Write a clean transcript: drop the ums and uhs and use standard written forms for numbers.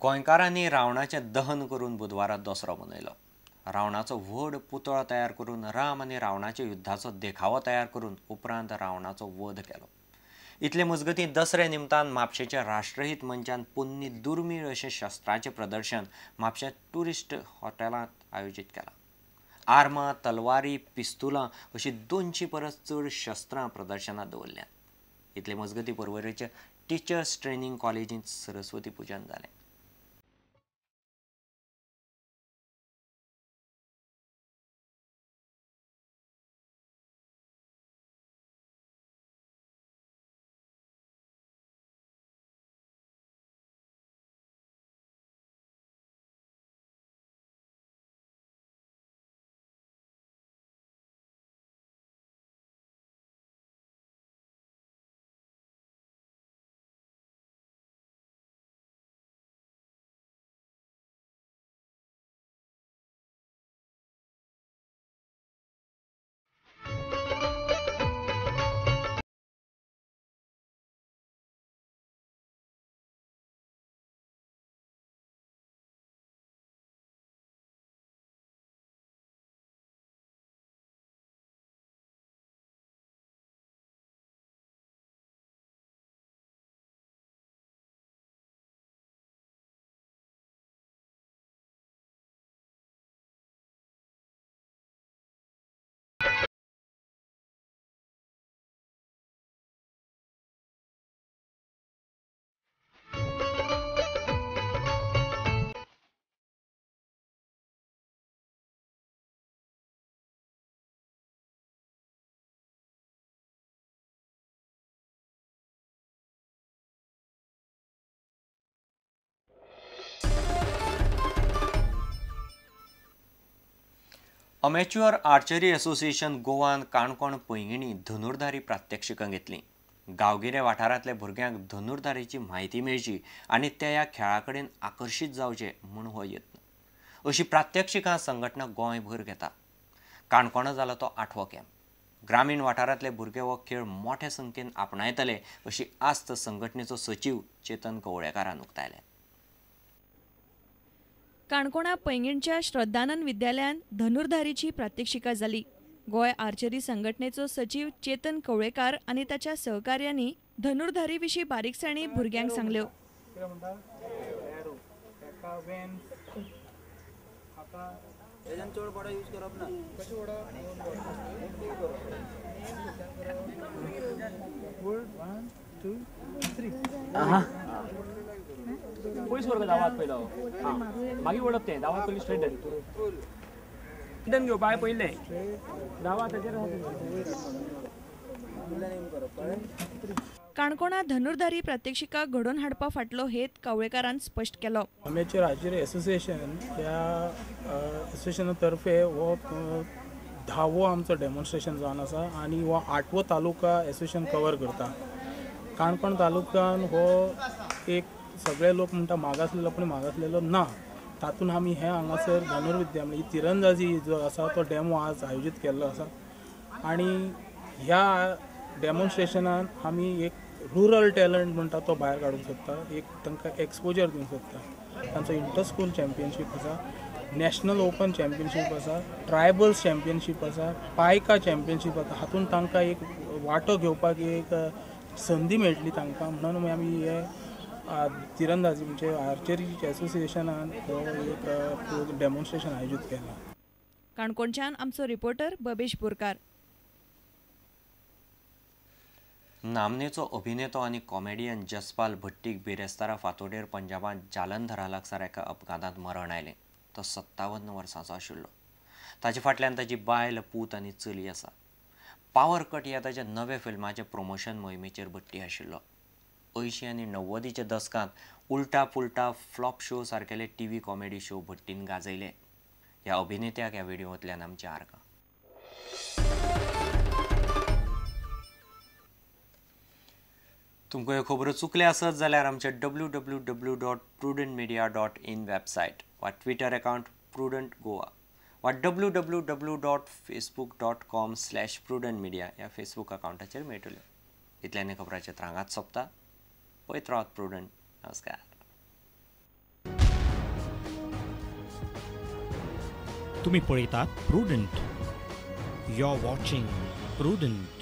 गोंयकारांनी रावणाचें दहन करून बुधवारात दसरो मनयलो. रावणाचो व्हड पुतळो तयार करून राम आनी रावणाच्या युद्धाचो देखावो तयार करून उपरांत रावणाचो वध केलो. इतले मजगतीं दसरे निमतान म्हापशेच्या राष्ट्रहीत मंचान पोन्नी दुर्मिळ अशें शस्त्राचें प्रदर्शन म्हापशा ट्युरिस्ट हॉटेलांत आयोजीत केलां. आर्मां, तलवारी, पिस्तुलां अशीं 200 परस चड शस्त्रां प्रदर्शनात दवरल्यांत. इतले मजगतीं पर्वरीच्या टिचर्स ट्रेनिंग कॉलेजींत सरस्वती पुजन जालें. अमेच्युअर आर्चरी असोसिएशन गोवान काणकोण पैंगिणी धनुर्धारी प्रात्यक्षिकां घेतलीं. गांवगिरे वाठारांतल्या भुरग्यांक धनुर्धारीची म्हायती मेळची आनी ते ह्या खेळा कडेन आकर्शीत जावचे म्हूण हो यत्न. अशी प्रात्यक्षिकां संघटना गोंयभर घेता. काणकोणां जालो तो 8वो कॅम्प. ग्रामीण वाठारांतले भुरगे हो खेळ मोठ्या संख्येन आपणायतले अशी आस्त संघटनेचो सचीव चेतन कवळेकारान उक्तायले. काणकोणा पैंगीणच्या श्रद्धानंद विद्यालयान धनुर्धारीची प्रात्यक्षिका जाली. गोय आर्चरी संघटनेचो सचिव चेतन कवळेकार आनी ताच्या सहकार्यांनी धनुर्धारी विशीं बारीकसाणी भुरग्यांक सांगल्यो. पयस वर्ग धांवात पयलो मागीर ओडप तें धांवात पयलीं स्ट्रेट रिटर्न घेवपाक पयलें धांवात ताचेर काणकोणा धनुर्धारी प्रात्यक्षिका घडोवन हाडपा फाटलो हेत कवळेकारान स्पश्ट केलो. अमेच्युअर आर्चरी असोसिएशन ह्या असोसिएशना तर्फे हो 10वो आमचो डेमॉन्स्ट्रेशन जावन आसा आनी हो 8वो तालुका असोसिएशन कवर करता. काणकोण तालुक्यान हो एक सगळे लोक म्हणटा मागासलेलो पूण मागासलेलो ना. तातूंत आमी हे हांगासर धनुर्विद्या म्हणजे तिरंदाजी जो आसा तो डेमो आज आयोजीत केल्लो आसा आनी ह्या डेमॉन्स्ट्रेशनान आमी एक रुरल टॅलंट म्हणटा तो भायर काडूंक सोदता. एक तांकां एक्सपोजर दिवंक सोदता. तांचो इंटर स्कूल चॅम्पियनशीप आसा, नॅशनल ओपन चॅम्पियनशीप आसा, ट्रायबल्स चॅम्पियनशीप आसा, पायका चॅम्पियनशीप आसा. हातूंत तांकां एक वांटो घेवपाक एक संदी मेळटली तांकां म्हणून आमी हे तिरंदाजी म्हणजे आर्चरी असोसिएशनान एक डेमॉन्स्ट्रेशन आयोजीत केलां. काणकोणच्यान आमचो रिपोर्टर बबेश बोरकार. नामनेचो अभिनेतो आनी कॉमेडियन जसपाल भट्टीक बिरेस्तारा फांतोडेर पंजाबांत जालंधरा लागसार एका अपघातांत मरण आयलें. तो 57 वर्सांचो आशिल्लो. ताचे फाटल्यान ताची बायल, पूत आनी चली आसा. पावर कट ह्या ताच्या नव्या फिल्माचे प्रमोशन मोहिमेचेर भट्टी आशिल्लो. 80 आनी 90च्या दशकांत उल्टा पुल्टा, फ्लॉप शो सारकेले टीव्ही कॉमेडी शो भट्टीन गाजयले. ह्या अभिनेत्याक ह्या व्हिडिओंतल्यान आमची आर्गां. तुमकां ह्यो खबरो चुकल्या आसत जाल्यार आमचे www.prudentmedia.in वेबसायट वा ट्विटर अकाउंट प्रुडंट गोवा वा www.facebook.com/prudentmedia ह्या फेसबूक अकाउंटाचेर मेळटल्यो. इतल्यानी खबरांचे त्रांगात सोंपता. पळयत रावत प्रुडंट. नमस्कार. तुम्ही पळयतात Prudent. You are watching prudent.